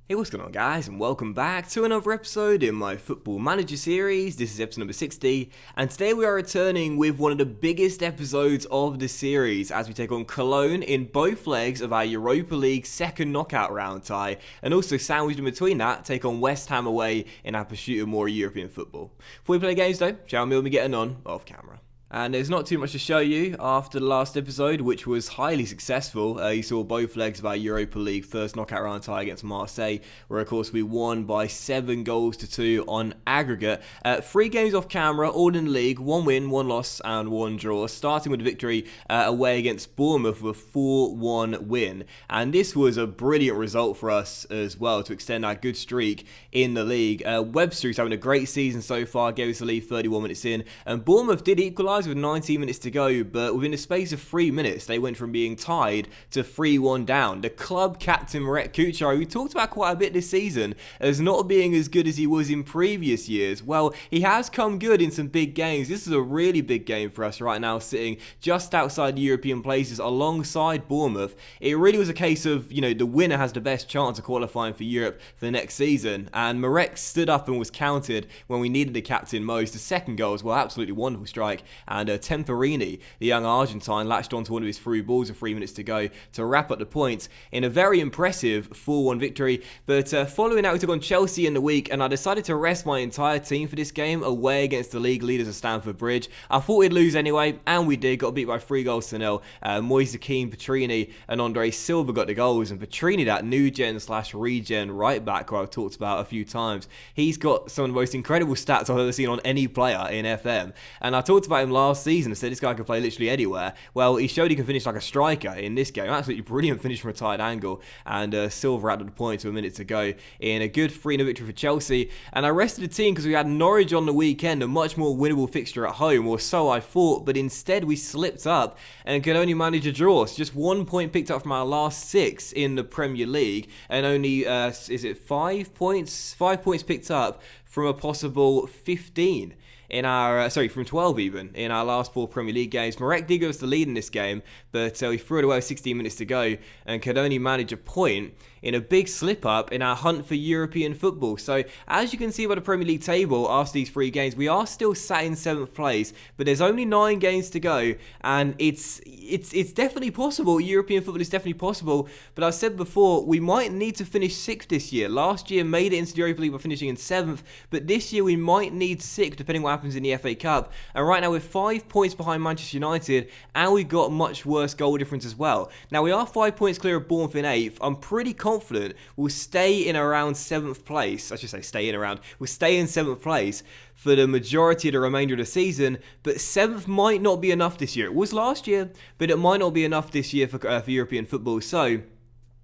Hey, what's going on, guys, and welcome back to another episode in my Football Manager series. This is episode number 60, and today we are returning with one of the biggest episodes of the series as we take on Cologne in both legs of our Europa League second knockout round tie, and also sandwiched in between that, take on West Ham away in our pursuit of more European football. Before we play games though, shall we getting on off camera? And there's not too much to show you after the last episode, which was highly successful. You saw both legs of our Europa League first knockout round tie against Marseille, where of course we won by 7-2 on aggregate. 3 games off camera, all in the league, 1 win, 1 loss and 1 draw, starting with a victory away against Bournemouth with a 4-1 win. And this was a brilliant result for us as well to extend our good streak in the league. Webster's having a great season so far, gave us the lead 31 minutes in, and Bournemouth did equalise with 19 minutes to go, but within the space of 3 minutes they went from being tied to 3-1 down. The club captain Marek Kuchar, we talked about quite a bit this season as not being as good as he was in previous years, well, he has come good in some big games. This is a really big game for us right now, sitting just outside the European places alongside Bournemouth. It really was a case of, the winner has the best chance of qualifying for Europe for the next season, and Marek stood up and was counted when we needed the captain most. The second goal as well, absolutely wonderful strike, and Temperini, the young Argentine, latched onto one of his through balls with 3 minutes to go to wrap up the points in a very impressive 4-1 victory. But following that, we took on Chelsea in the week, and I decided to rest my entire team for this game away against the league leaders of Stamford Bridge. I thought we'd lose anyway, and we did. Got beat by 3-0. Moise Keane, Petrini and Andre Silva got the goals, and Petrini, that new gen / regen right back who I've talked about a few times, he's got some of the most incredible stats I've ever seen on any player in FM, and I talked about him last season and said this guy can play literally anywhere. Well, he showed he can finish like a striker in this game. Absolutely brilliant finish from a tight angle, and Silva added the point to a minute to go in a good 3-0 victory for Chelsea. And I rested the team because we had Norwich on the weekend, a much more winnable fixture at home, or so I thought, but instead we slipped up and could only manage a draw. So just 1 point picked up from our last 6 in the Premier League, and only 5 points? 5 points picked up from a possible 15 in our, from 12 even, in our last 4 Premier League games. Marek did give us the lead in this game, but we threw it away with 16 minutes to go and could only manage a point in a big slip-up in our hunt for European football. So, as you can see by the Premier League table, after these 3 games, we are still sat in 7th place, but there's only 9 games to go, and it's definitely possible. European football is definitely possible, but I said before, we might need to finish 6th this year. Last year made it into the Europa League by finishing in 7th, but this year we might need 6th, depending what happens in the FA Cup. And right now we're 5 points behind Manchester United, and we've got much worse goal difference as well. Now we are 5 points clear of Bournemouth in 8th. I'm pretty confident we'll stay in around 7th place. I should say we'll stay in 7th place for the majority of the remainder of the season, but 7th might not be enough this year. It was last year, but it might not be enough this year for European football. So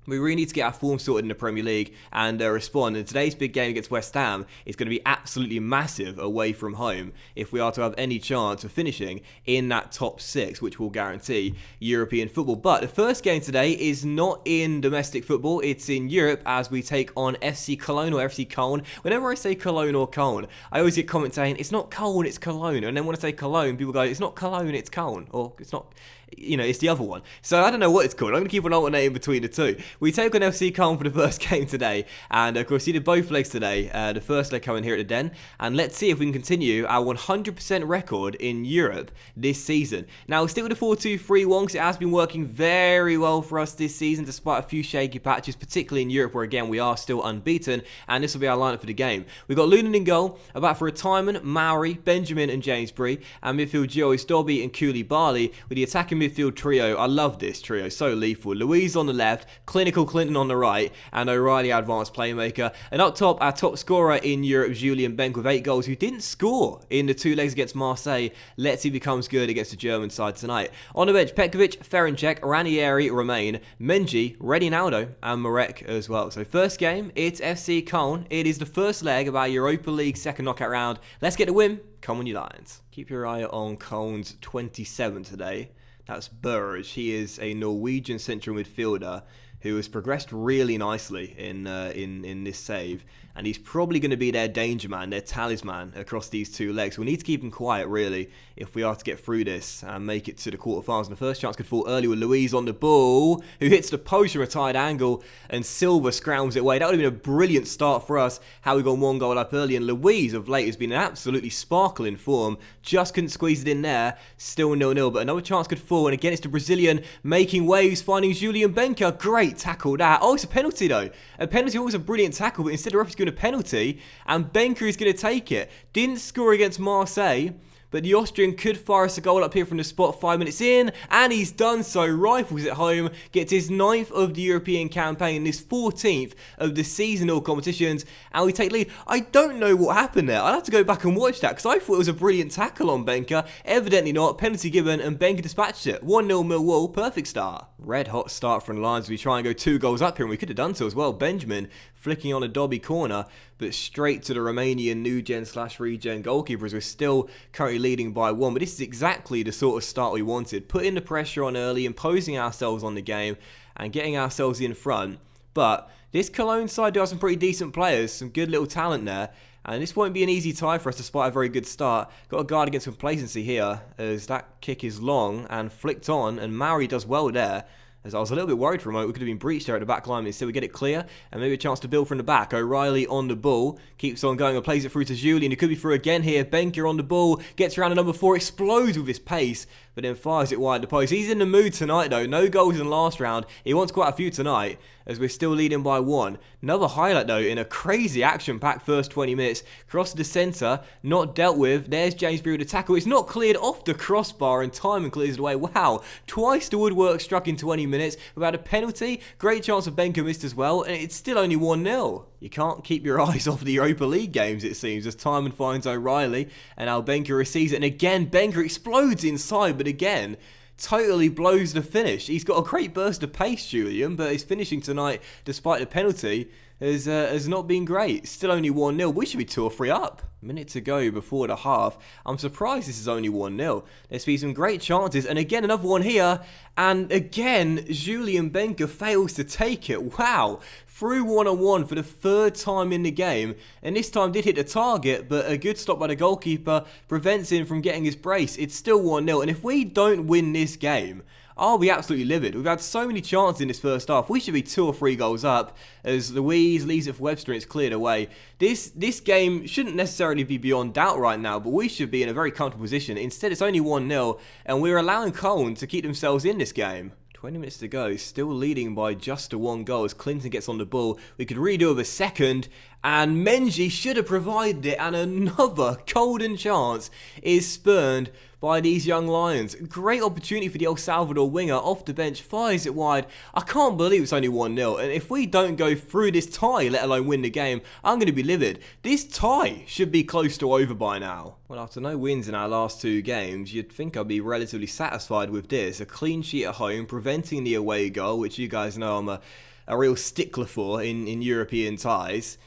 we really need to get our form sorted in the Premier League and respond. And today's big game against West Ham is going to be absolutely massive away from home if we are to have any chance of finishing in that top 6, which will guarantee European football. But the first game today is not in domestic football, it's in Europe as we take on FC Cologne or FC Cologne. Whenever I say Cologne or Cologne, I always get comments saying, it's not Cologne, it's Cologne. And then when I say Cologne, people go, it's not Cologne, it's Cologne. Or it's not... it's the other one. So I don't know what it's called. I'm going to keep on alternating between the two. We take on FC Cologne for the first game today. And of course, we did both legs today. The first leg coming here at the Den. And let's see if we can continue our 100% record in Europe this season. Now, we'll stick with the 4-2-3-1 because it has been working very well for us this season, despite a few shaky patches, particularly in Europe, where again, we are still unbeaten. And this will be our lineup for the game. We've got Lunan in goal, about for retirement, Maori, Benjamin and James Bree. And midfield duo is Dobby and Koulibaly, with the attacking midfield trio. I love this trio, so lethal. Louise on the left, clinical Clinton on the right, and O'Reilly, our advanced playmaker. And up top, our top scorer in Europe, Julian Benk, with 8 goals, who didn't score in the 2 legs against Marseille. Let's see if he becomes good against the German side tonight. On the bench, Petkovic, Ferencek, Ranieri remain, Menji, Redinaldo, and Marek as well. So first game, it's FC Cologne. It is the first leg of our Europa League second knockout round. Let's get the win. Come on, you Lions. Keep your eye on Cologne's 27 today. That's Burge. He is a Norwegian central midfielder who has progressed really nicely in this save, and he's probably going to be their danger man, their talisman across these two legs. We need to keep him quiet, really, if we are to get through this and make it to the quarterfinals. And the first chance could fall early with Luiz on the ball, who hits the post from a tight angle, and Silva scroungs it away. That would have been a brilliant start for us, how we got 1 goal up early, and Luiz of late has been in absolutely sparkling form. Just couldn't squeeze it in there, still 0-0, but another chance could fall, and again it's the Brazilian making waves, finding Julian Benker. Great tackle that. Oh, it's a penalty though. A penalty, always a brilliant tackle, but instead the referee's given a penalty, and Benker is going to take it. Didn't score against Marseille, but the Austrian could fire us a goal up here from the spot 5 minutes in, and he's done so. Rifles it home, gets his 9th of the European campaign, this 14th of the seasonal competitions, and we take lead. I don't know what happened there. I'll have to go back and watch that, because I thought it was a brilliant tackle on Benker. Evidently not. Penalty given, and Benker dispatched it. 1-0 Millwall, perfect start. Red hot start from the Lions. We try and go 2 goals up here, and we could have done so as well. Benjamin flicking on a Dobby corner, but straight to the Romanian new-gen/regen goalkeepers. We're still currently leading by 1, but this is exactly the sort of start we wanted. Putting the pressure on early, imposing ourselves on the game, and getting ourselves in front. But this Cologne side do have some pretty decent players, some good little talent there, and this won't be an easy tie for us despite a very good start. Got to guard against complacency here, as that kick is long and flicked on, and Mauri does well there. As I was a little bit worried for a moment, we could have been breached there at the back line. Instead, we get it clear, and maybe a chance to build from the back. O'Reilly on the ball, keeps on going and plays it through to Julian. It could be through again here. Benker on the ball, gets around to number 4, explodes with his pace, but then fires it wide the post. He's in the mood tonight, though. No goals in the last round. He wants quite a few tonight, as we're still leading by 1. Another highlight, though, in a crazy action-packed first 20 minutes. Cross to the centre, not dealt with. There's James Beard with the tackle. It's not cleared off the crossbar, and Timon clears it away. Wow, twice the woodwork struck in 20 minutes. We've had a penalty. Great chance of Benker missed as well, and it's still only 1-0. You can't keep your eyes off the Europa League games, it seems, as Timon finds O'Reilly, and now Benker receives it, and again, Benker explodes inside, but again, totally blows the finish. He's got a great burst of pace, Julian, but his finishing tonight, despite the penalty, has not been great. Still only 1-0. We should be 2 or 3 up. Minute to go before the half. I'm surprised this is only 1-0. There's been some great chances, and again another one here, and again Julian Benker fails to take it. Wow, through 1-on-1 for the 3rd time in the game, and this time did hit the target, but a good stop by the goalkeeper prevents him from getting his brace. It's still 1-0, and if we don't win this game, I'll be absolutely livid. We've had so many chances in this first half. We should be 2 or 3 goals up, as Luiz leaves it for Webster and it's cleared away. This game shouldn't necessarily be beyond doubt right now, but we should be in a very comfortable position. Instead, it's only 1-0, and we're allowing Cologne to keep themselves in this game. 20 minutes to go, still leading by just to 1 goal as Clinton gets on the ball. We could redo with a second, and Menji should have provided it, and another golden chance is spurned by these young Lions. Great opportunity for the El Salvador winger, off the bench, fires it wide. I can't believe it's only 1-0, and if we don't go through this tie, let alone win the game, I'm going to be livid. This tie should be close to over by now. Well, after no wins in our last 2 games, you'd think I'd be relatively satisfied with this. A clean sheet at home, preventing the away goal, which you guys know I'm a real stickler for in European ties.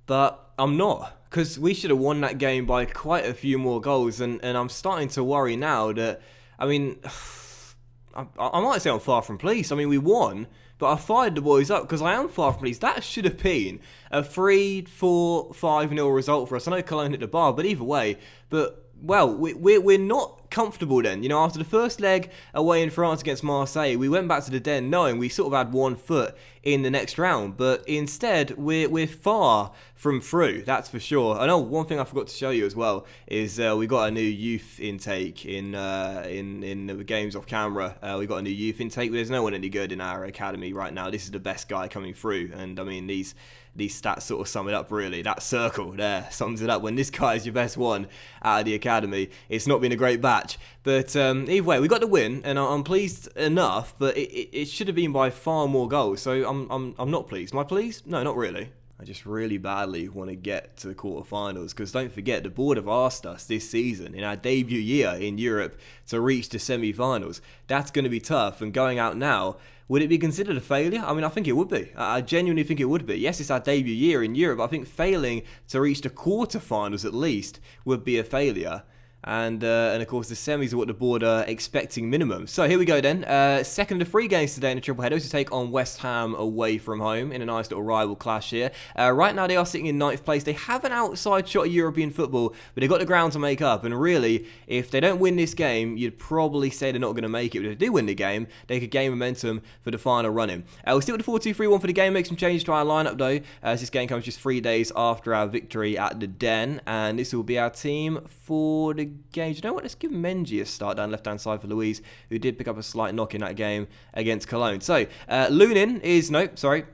But I'm not, because we should have won that game by quite a few more goals, and I'm starting to worry now that, I mean, I might say I'm far from pleased. I mean, we won, but I fired the boys up because I am far from pleased. That should have been a 3-4-5-0 result for us. I know Cologne hit the bar, but either way, well, we're not comfortable then. You know, after the first leg away in France against Marseille, we went back to the den knowing we sort of had 1 foot in the next round, but instead we're far from through, that's for sure. I know one thing I forgot to show you as well is we got a new youth intake in the games off camera. We got a new youth intake, but there's no one any good in our academy right now. This is the best guy coming through, and I mean these stats sort of sum it up really. That circle there sums it up. When this guy is your best one out of the academy, it's not been a great batch. But either way, we got the win, and I'm pleased enough, but it should have been by far more goals. So I'm not pleased. Am I pleased? No, not really. I just really badly want to get to the quarterfinals, because don't forget, the board have asked us this season, in our debut year in Europe, to reach the semi-finals. That's going to be tough, and going out now, would it be considered a failure? I mean, I think it would be. I genuinely think it would be. Yes, it's our debut year in Europe, but I think failing to reach the quarterfinals at least would be a failure. And of course, the semis are what the board are expecting minimum. So here we go then. Second of 3 games today in the triple header to take on West Ham away from home in a nice little rival clash here. Right now they are sitting in 9th place. They have an outside shot at European football, but they've got the ground to make up. And really, if they don't win this game, you'd probably say they're not going to make it. But if they do win the game, they could gain momentum for the final run-in. We'll stick with the 4-2-3-1 for the game. Make some changes to our lineup though, as this game comes just 3 days after our victory at the Den. And this will be our team for the game. You know what? Let's give Menji a start down left-hand side for Luiz, who did pick up a slight knock in that game against Cologne. So, Lunin is... Nope, sorry.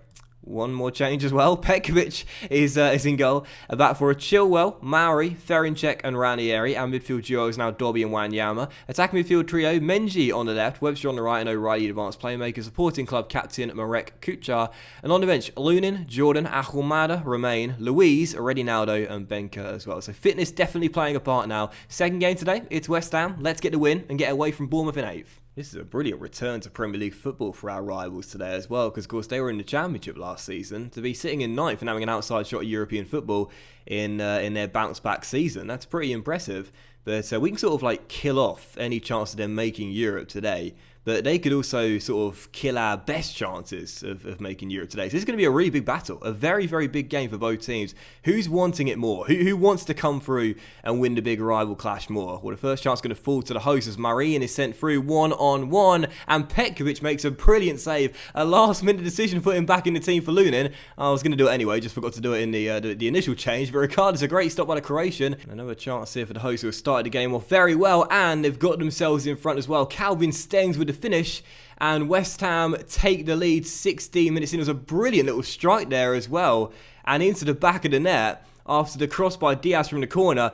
One more change as well. Petkovic is in goal. Back for a Chilwell, Mauri, Ferinček and Ranieri. Our midfield duo is now Dobby and Wanyama. Attacking midfield trio, Menji on the left, Webster on the right and O'Reilly advanced playmaker. Supporting club captain Marek Kuchar. And on the bench, Lunin, Jordan, Ahumada, Romain, Luiz, Redinaldo and Benka as well. So fitness definitely playing a part now. Second game today, it's West Ham. Let's get the win and get away from Bournemouth in 8th. This is a brilliant return to Premier League football for our rivals today as well, because of course they were in the Championship last season. To be sitting in 9th and having an outside shot at European football in their bounce back season, that's pretty impressive. But we can sort of like kill off any chance of them making Europe today. But they could also sort of kill our best chances of making Europe today. So this is going to be a really big battle. A very, very big game for both teams. Who's wanting it more? Who wants to come through and win the big rival clash more? Well, the first chance is going to fall to the host as Marine is sent through 1-on-1. And Petkovic makes a brilliant save. A last-minute decision to put him back in the team for Lunin. I was going to do it anyway. Just forgot to do it in the initial change. But regardless, a great stop by the Croatian. Another chance here for the host who have started the game off very well. And they've got themselves in front as well. Calvin Stengs with the finish, and West Ham take the lead 16 minutes in. It was a brilliant little strike there as well, and into the back of the net after the cross by Diaz from the corner.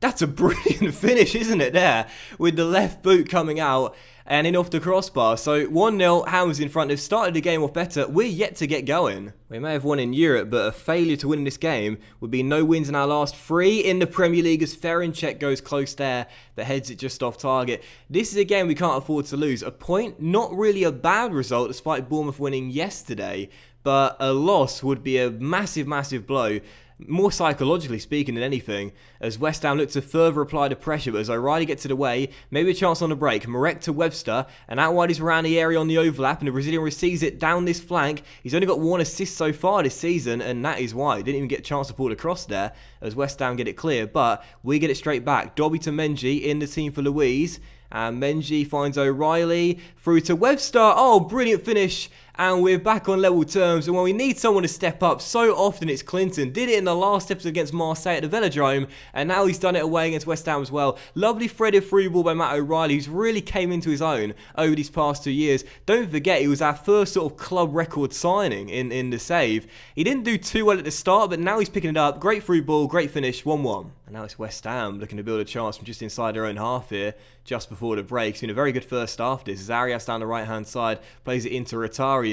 That's a brilliant finish, isn't it, there, with the left boot coming out and in off the crossbar. So 1-0, Ham's in front. They've started the game off better. We're yet to get going. We may have won in Europe, but a failure to win in this game would be no wins in our last 3 in the Premier League, as Ferinček goes close there, but heads it just off target. This is a game we can't afford to lose. A point, not really a bad result, despite Bournemouth winning yesterday, but a loss would be a massive, massive blow. More psychologically speaking than anything, as West Ham look to further apply the pressure, but as O'Reilly gets it away, maybe a chance on the break. Marek to Webster, and out wide is Ranieri on the overlap, and the Brazilian receives it down this flank. He's only got 1 assist so far this season, and that is why. He didn't even get a chance to pull the cross there, as West Ham get it clear, but we get it straight back. Dobby to Menji in the team for Luiz, and Menji finds O'Reilly through to Webster. Oh, brilliant finish. And we're back on level terms. And when we need someone to step up, so often it's Clinton. Did it in the last episode against Marseille at the Velodrome. And now he's done it away against West Ham as well. Lovely threaded through ball by Matt O'Reilly, who's really came into his own over these past 2 years. Don't forget, he was our first sort of club record signing in the save. He didn't do too well at the start, but now he's picking it up. Great through ball, great finish, 1-1. And now it's West Ham looking to build a chance from just inside their own half here, just before the break. It's been a very good first half this. As Arias down the right-hand side plays it into Rotario.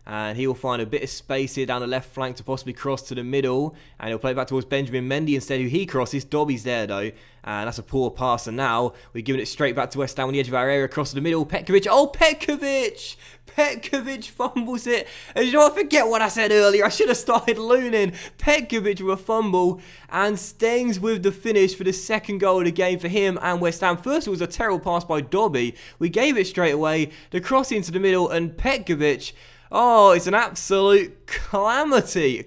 And he will find a bit of space here down the left flank to possibly cross to the middle. And he'll play it back towards Benjamin Mendy instead, who he crosses. Dobby's there, though. And that's a poor pass. And now we're giving it straight back to West Ham on the edge of our area, across to the middle. Petkovic. Oh, Petkovic! Petkovic fumbles it. And you know what? Forget what I said earlier. I should have started Lunin. Petkovic with a fumble. And Stengs with the finish for the second goal of the game for him and West Ham. First, it was a terrible pass by Dobby. We gave it straight away. The cross into the middle. And Petkovic... Oh, it's an absolute calamity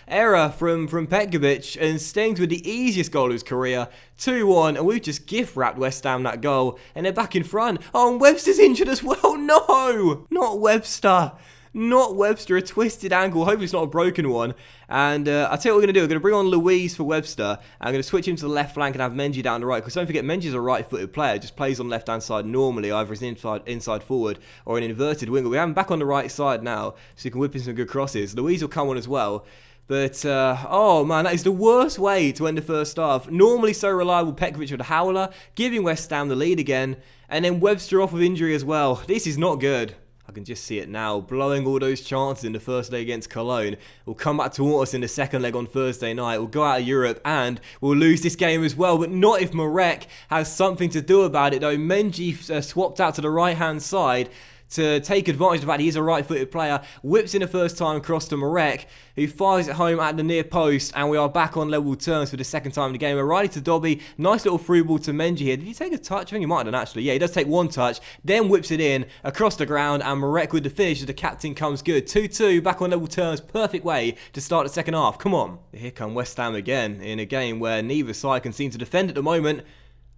error from Petkovic, and Stengs with the easiest goal of his career, 2-1, and we've just gift-wrapped West Ham that goal, and they're back in front. Oh, and Webster's injured as well. No, not Webster. Not Webster, a twisted ankle. Hopefully it's not a broken one. And I'll tell you what we're going to do. We're going to bring on Luiz for Webster. I'm going to switch him to the left flank and have Menji down the right. Because don't forget, Menji's a right-footed player. Just plays on the left-hand side normally, either as an inside forward or an inverted winger. We have him back on the right side now, so he can whip in some good crosses. Luiz will come on as well. But, oh man, that is the worst way to end the first half. Normally so reliable, Petkovic with a howler, giving West Ham the lead again. And then Webster off with injury as well. This is not good. I can just see it now, blowing all those chances in the first leg against Cologne. We'll come back to haunt us in the second leg on Thursday night. We'll go out of Europe and we'll lose this game as well, but not if Marek has something to do about it though. Menji swapped out to the right-hand side to take advantage of the fact he is a right-footed player, whips in the first time across to Marek, who fires it home at the near post, and we are back on level terms for the second time in the game. O'Reilly to Dobby, nice little through ball to Menji here. Did he take a touch? I think he might have done actually. Yeah, he does take one touch, then whips it in across the ground, and Marek with the finish as the captain comes good. 2-2, back on level terms, perfect way to start the second half. Come on. Here come West Ham again in a game where neither side can seem to defend at the moment,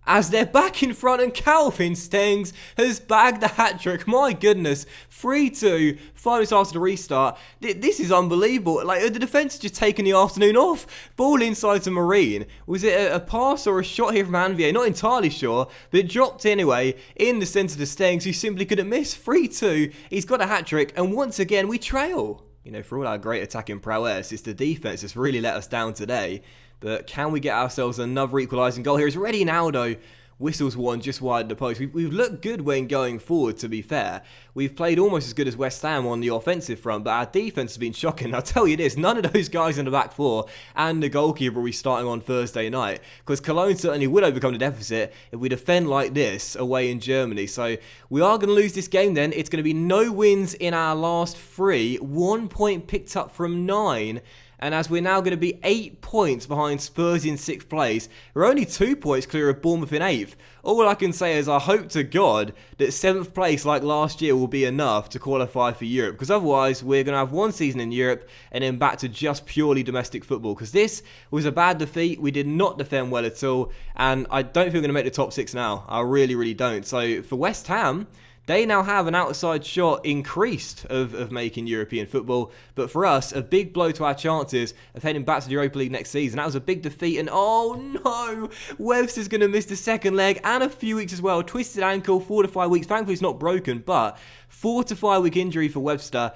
as they're back in front and Calvin Stengs has bagged the hat-trick. My goodness, 3-2, 5 minutes after the restart. This is unbelievable. Like, the defence just taken the afternoon off. Ball inside to Marine. Was it a pass or a shot here from Anvier? Not entirely sure, but it dropped anyway in the centre to Stengs, who simply couldn't miss. 3-2, he's got a hat-trick, and once again we trail. You know, for all our great attacking prowess, it's the defence that's really let us down today. But can we get ourselves another equalising goal here? It's ready now, though. Whistles one just wide of the post. We've looked good when going forward, to be fair. We've played almost as good as West Ham on the offensive front, but our defence has been shocking. I'll tell you this, none of those guys in the back four and the goalkeeper will be starting on Thursday night, because Cologne certainly would overcome the deficit if we defend like this away in Germany. So we are going to lose this game then. It's going to be no wins in our last 3, 1 point picked up from 9. And as we're now going to be 8 points behind Spurs in 6th place, we're only 2 points clear of Bournemouth in 8th. All I can say is I hope to God that 7th place like last year will be enough to qualify for Europe, because otherwise we're going to have one season in Europe and then back to just purely domestic football, because this was a bad defeat. We did not defend well at all, and I don't think we're going to make the top 6 now. I really, really don't. So for West Ham, they now have an outside shot increased of making European football. But for us, a big blow to our chances of heading back to the Europa League next season. That was a big defeat. And oh no, Webster's going to miss the second leg and a few weeks as well. Twisted ankle, 4 to 5 weeks. Thankfully, it's not broken, but 4 to 5 week injury for Webster.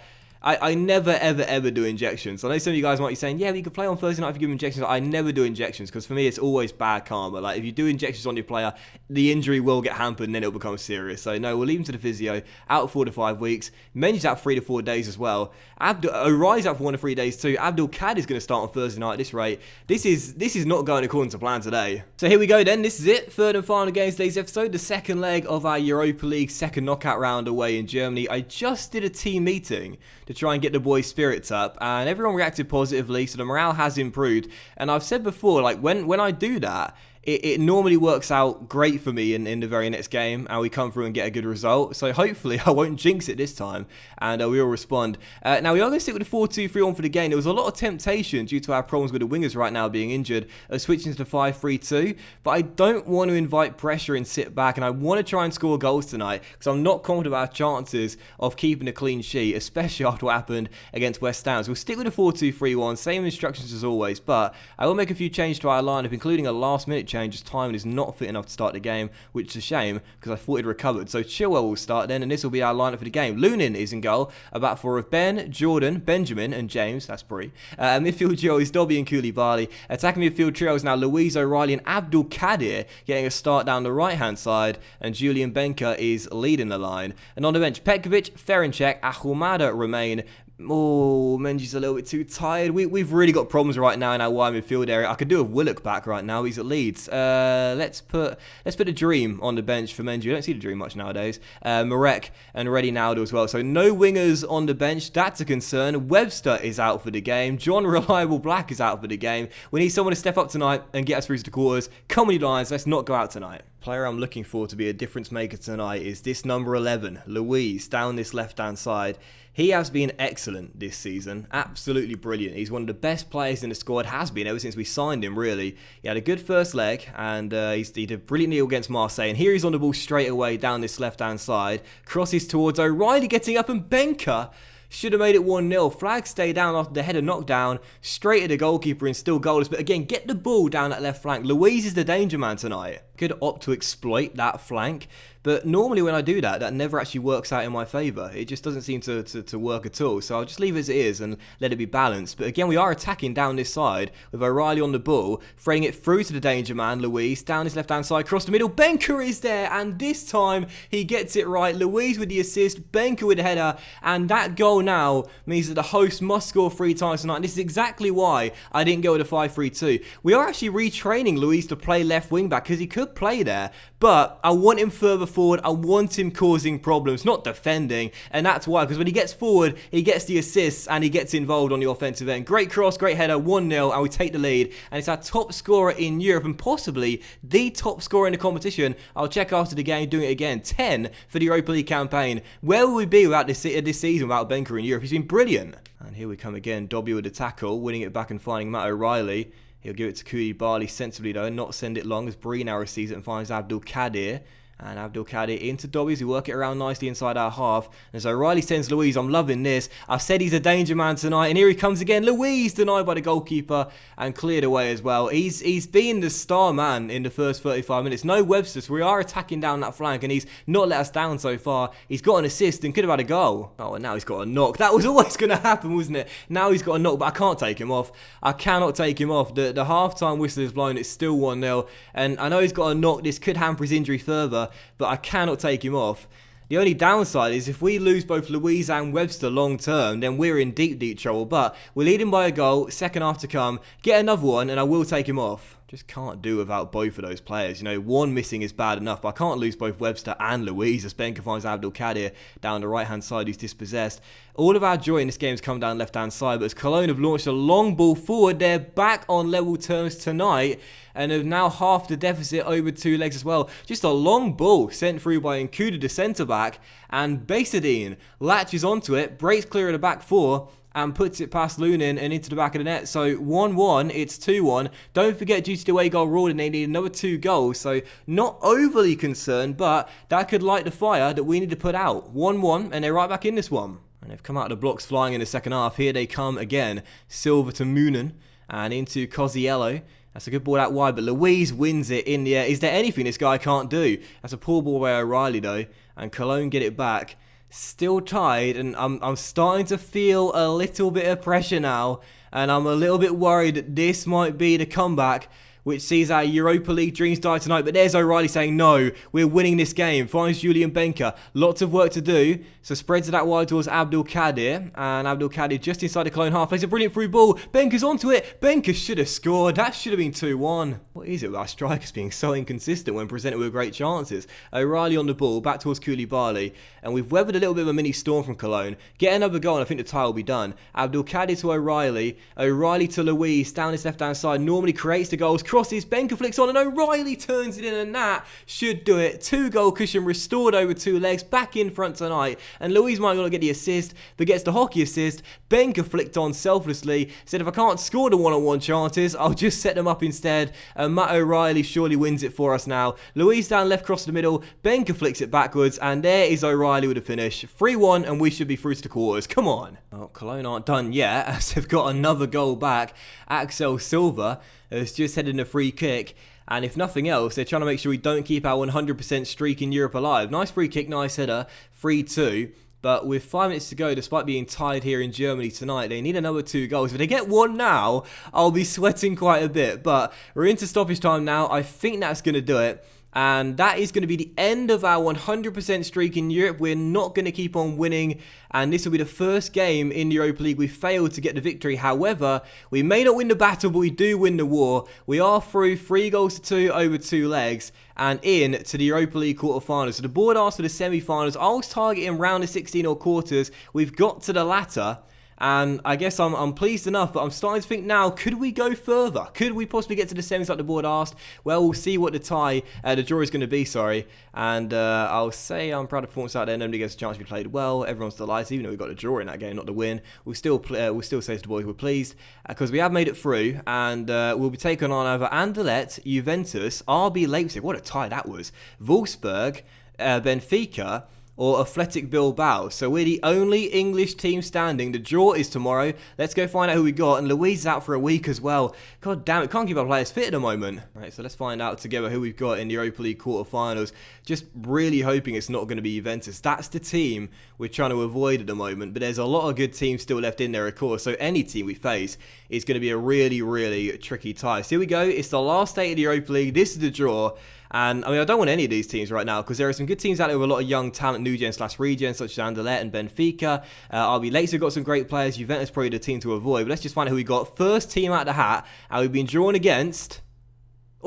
I never, ever do injections. I know some of you guys might be saying, yeah, but you can play on Thursday night if you give injections. I never do injections, because for me, it's always bad karma. Like, if you do injections on your player, the injury will get hampered and then it'll become serious. So, no, we'll leave him to the physio, out 4 to 5 weeks. Menji's out 3 to 4 days as well. O'Reilly's out for 1 to 3 days too. Abdul Kad is going to start on Thursday night at this rate. This is not going according to plan today. So here we go then. This is it. Third and final game of today's episode. The second leg of our Europa League second knockout round away in Germany. I just did a team meeting to try and get the boys' spirits up, and everyone reacted positively, so the morale has improved. And I've said before, like, when I do that, it normally works out great for me in the very next game, and we come through and get a good result. So hopefully I won't jinx it this time, and we will respond. Now we are going to stick with the 4-2-3-1 for the game. There was a lot of temptation due to our problems with the wingers right now being injured of switching to 5-3-2, but I don't want to invite pressure and sit back, and I want to try and score goals tonight, because I'm not confident about our chances of keeping a clean sheet, especially after what happened against West Ham. So we'll stick with the 4-2-3-1, same instructions as always, but I will make a few changes to our lineup, including a last-minute change. His timing is not fit enough to start the game, which is a shame because I thought he'd recovered. So Chilwell will start then, and this will be our lineup for the game. Lunin is in goal, a back four of Ben, Jordan, Benjamin, and James. That's Brie. Midfield duo is Dobby and Koulibaly. Attacking midfield trio is now Louise O'Reilly and Abdul Kadir getting a start down the right-hand side, and Julian Benker is leading the line. And on the bench, Petkovic, Ferencek, Ahumada remain. Oh, Menji's a little bit too tired. We've really got problems right now in our wide midfield area. I could do with Willock back right now. He's at Leeds. Let's put the Dream on the bench for Menji. I don't see the Dream much nowadays. Marek and Ready Naldo as well. So no wingers on the bench. That's a concern. Webster is out for the game. John Reliable Black is out for the game. We need someone to step up tonight and get us through to the quarters. Come on, you Lions. Let's not go out tonight. Player I'm looking for to be a difference maker tonight is this number 11, Louise, down this left-hand side. He has been excellent this season, absolutely brilliant. He's one of the best players in the squad, has been ever since we signed him, really. He had a good first leg, and he did brilliantly against Marseille. And here he's on the ball straight away down this left-hand side. Crosses towards O'Reilly getting up, and Benker should have made it 1-0. Flag stay down after the header knockdown, straight at the goalkeeper and still goalless. But again, get the ball down that left flank. Louise is the danger man tonight. Could opt to exploit that flank, but normally when I do that, that never actually works out in my favour. It just doesn't seem to work at all. So I'll just leave it as it is and let it be balanced. But again, we are attacking down this side with O'Reilly on the ball, threading it through to the danger man, Louise, down his left-hand side, across the middle. Benker is there, and this time he gets it right. Louise with the assist, Benker with the header, and that goal now means that the host must score 3 times tonight. And this is exactly why I didn't go with a 5-3-2. We are actually retraining Louise to play left wing back, because he could good play there, but I want him further forward. I want him causing problems, not defending, and that's why, because when he gets forward, he gets the assists and he gets involved on the offensive end. Great cross, great header, 1-0, and we take the lead, and it's our top scorer in Europe and possibly the top scorer in the competition. I'll check after the game, doing it again. 10 for the Europa League campaign. Where will we be without this season without Benker in Europe? He's been brilliant. And here we come again. Dobby with the tackle, winning it back and finding Matt O'Reilly. He'll give it to Koulibaly sensibly though, not send it long as Bree now receives it and finds Abdul Kadir. And Abdul Kadir into Dobbies, who work it around nicely inside our half. And so O'Reilly sends Luiz. I'm loving this. I've said he's a danger man tonight, and here he comes again. Luiz denied by the goalkeeper and cleared away as well. He's been the star man in the first 35 minutes. No Webster, so we are attacking down that flank, and he's not let us down so far. He's got an assist and could have had a goal. Oh, and now he's got a knock. That was always going to happen, wasn't it? Now he's got a knock, but I can't take him off. I cannot take him off. The half-time whistle is blown. It's still 1-0, and I know he's got a knock. This could hamper his injury further, but I cannot take him off. The only downside is if we lose both Luiz and Webster long term, then we're in deep trouble. But we're leading by a goal, second half to come, get another one, and I will take him off. Just can't do without both of those players. You know, one missing is bad enough, but I can't lose both Webster and Luiz as Benker finds Abdul Kadir down the right-hand side who's dispossessed. All of our joy in this game has come down left-hand side, but as Cologne have launched a long ball forward, they're back on level terms tonight and have now halved the deficit over 2 legs as well. Just a long ball sent through by Nkuda, the centre-back, and Basadine latches onto it, breaks clear of the back four, and puts it past Lunin and into the back of the net. So 1-1, it's 2-1. Don't forget, due to the away goal ruling, they need another 2 goals. So not overly concerned, but that could light the fire that we need to put out. 1-1, and they're right back in this one. And they've come out of the blocks flying in the second half. Here they come again. Silva to Moonen and into Cosiello. That's a good ball out wide, but Luiz wins it in the air. Is there anything this guy can't do? That's a poor ball by O'Reilly though. And Cologne get it back. Still tied, and I'm starting to feel a little bit of pressure now, and I'm a little bit worried that this might be the comeback which sees our Europa League dreams die tonight. But there's O'Reilly saying, no, we're winning this game. Finds Julian Benker. Lots of work to do. So spreads it out wide towards Abdul Kadir. And Abdul Kadir just inside the Cologne half. Plays a brilliant through ball. Benker's onto it. Benker should have scored. That should have been 2-1. What is it with our strikers being so inconsistent when presented with great chances? O'Reilly on the ball, back towards Koulibaly. And we've weathered a little bit of a mini storm from Cologne. Get another goal and I think the tie will be done. Abdul Kadir to O'Reilly. O'Reilly to Luiz. Down his left-hand side. Normally creates the goals. Crosses. Benker flicks on and O'Reilly turns it in, and that should do it. 2-goal cushion restored over 2 legs. Back in front tonight. And Luiz might not get the assist, but gets the hockey assist. Benker flicked on selflessly. Said if I can't score the one-on-one chances, I'll just set them up instead. And Matt O'Reilly surely wins it for us now. Luiz down left cross to the middle. Benker flicks it backwards. And there is O'Reilly with a finish. 3-1 and we should be through to the quarters. Come on. Oh, Cologne aren't done yet as they've got another goal back. Axel Silva has just headed in a free kick. And if nothing else, they're trying to make sure we don't keep our 100% streak in Europe alive. Nice free kick, nice header. 3-2. But with 5 minutes to go, despite being tied here in Germany tonight, they need another 2 goals. If they get one now, I'll be sweating quite a bit. But we're into stoppage time now. I think that's going to do it. And that is going to be the end of our 100% streak in Europe. We're not going to keep on winning. And this will be the first game in the Europa League we failed to get the victory. However, we may not win the battle, but we do win the war. We are through 3-2 over 2 legs and in to the Europa League quarterfinals. So the board asked for the semi-finals. I was targeting round of 16 or quarters. We've got to the latter. And I guess I'm pleased enough, but I'm starting to think now, could we go further? Could we possibly get to the semis like the board asked? Well, we'll see what the draw is going to be, And I'll say I'm proud of performance out there. Nobody gets a chance to be played well. Everyone's delighted, even though we got a draw in that game, not the win. We'll still say to the boys we're pleased because we have made it through, and we'll be taking on either Anderlecht, Juventus, RB Leipzig. What a tie that was. Wolfsburg, Benfica, or Athletic Bilbao. So we're the only English team standing. The draw is tomorrow. Let's go find out who we got. And Luiz is out for a week as well. God damn it, can't keep our players fit at the moment. Right, so let's find out together who we've got in the Europa League quarterfinals. Just really hoping it's not going to be Juventus. That's the team we're trying to avoid at the moment. But there's a lot of good teams still left in there, of course. So any team we face is going to be a really, really tricky tie. So here we go. It's the last day of the Europa League. This is the draw. And I mean, I don't want any of these teams right now because there are some good teams out there with a lot of young talent, new gen / regen, such as Anderlecht and Benfica. RB Leipzig got some great players. Juventus probably the team to avoid. But let's just find out who we got. First team out of the hat, and we've been drawn against.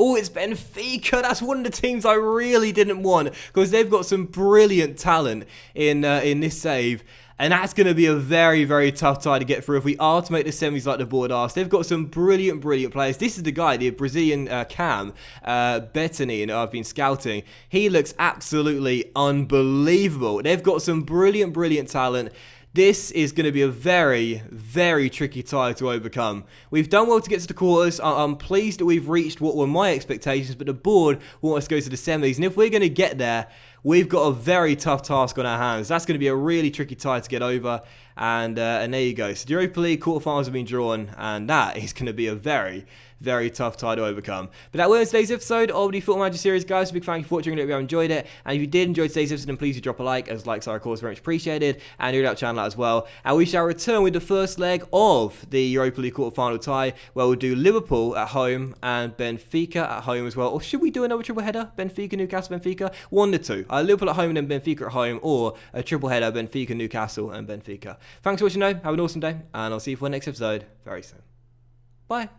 Oh, it's Benfica. That's one of the teams I really didn't want because they've got some brilliant talent in this save. And that's going to be a very, very tough tie to get through if we are to make the semis like the board asks. They've got some brilliant, brilliant players. This is the guy, the Brazilian Cam, Bettany, and I've been scouting. He looks absolutely unbelievable. They've got some brilliant, brilliant talent. This is going to be a very, very tricky tie to overcome. We've done well to get to the quarters. I'm pleased that we've reached what were my expectations, but the board wants us to go to the semis. And if we're going to get there, we've got a very tough task on our hands. That's going to be a really tricky tie to get over. And there you go. So the Europa League quarterfinals have been drawn, and that is going to be a very, very tough tie to overcome. But that was today's episode of the Football Manager series, guys. A big thank you for watching. I hope you have enjoyed it. And if you did enjoy today's episode, then please do drop a like, as likes are, of course, very much appreciated. And do that channel out as well. And we shall return with the first leg of the Europa League quarterfinal tie, where we'll do Liverpool at home and Benfica at home as well. Or should we do another triple header? Benfica, Newcastle, Benfica? One to two. Liverpool at home and then Benfica at home, or a triple header, Benfica, Newcastle, and Benfica. Thanks for watching, though. Have an awesome day, and I'll see you for the next episode very soon. Bye.